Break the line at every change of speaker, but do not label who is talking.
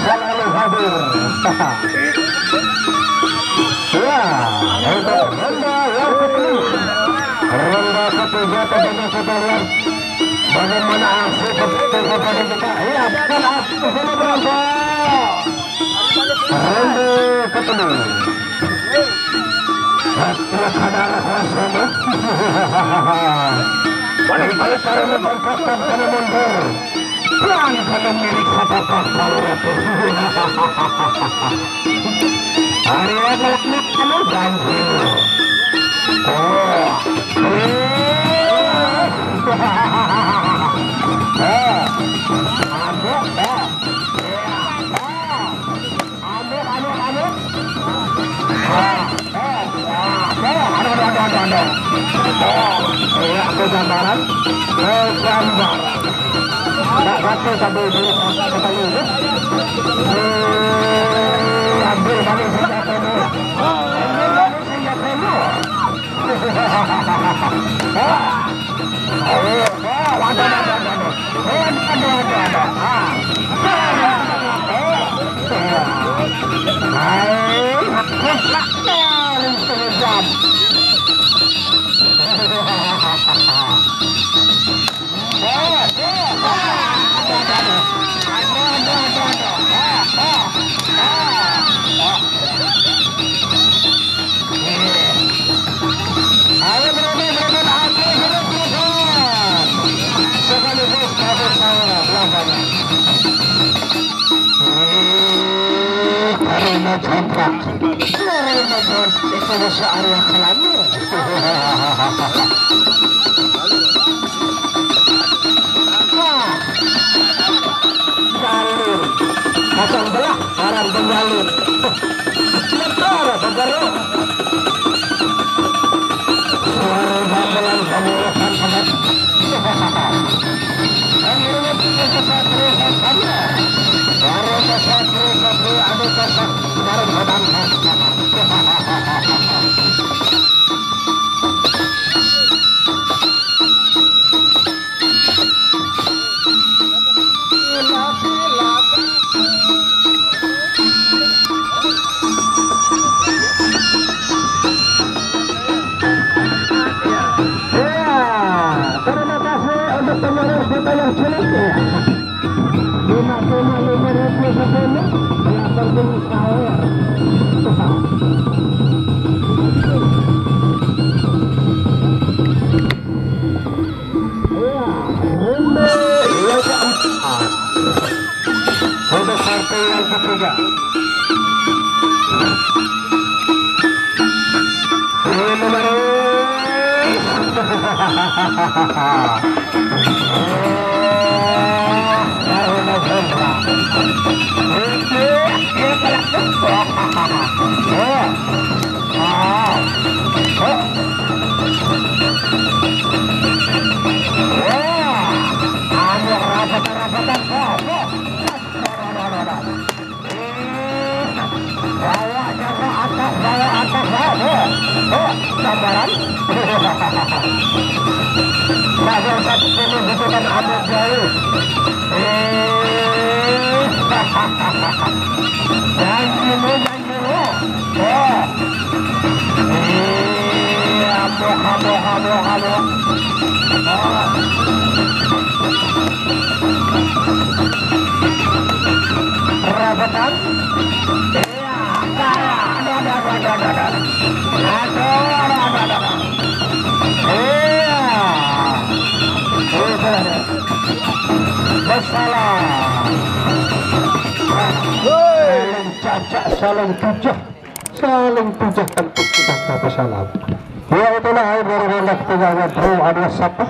selalu hadir. Ya, untuk ronda yang ketiga. Ronda ketiga teman-teman sekalian. Bagaimana aksi kepada kita? Ya, bukan aksi berapa? Ronda ketiga. Kadang rasanya. Balik para memperkatakan karena mundur. Pelan karena milik kata-kata kalau itu. Hari ini kamu ganjil. Oh, aku gambaran, tak satu sampai dulu sekali itu, ambil balik senjata dulu, karena jambak, itu bisa area kelamnya. Jalur, pasang belah, arah jalur. Lebar, bergerak. Suara gamelan kamu lepas sangat. Akhirnya kita kesatria saja. Baru kesatria, ada kesat, baru badan sama. Untuk partai yang ketiga, gambaran bagian satu ini bukan abu jauh janji lu halo rabetan saling tujuh tentu kita kata salam. Ya itulah air dari rendah ketiga bro ada siapa?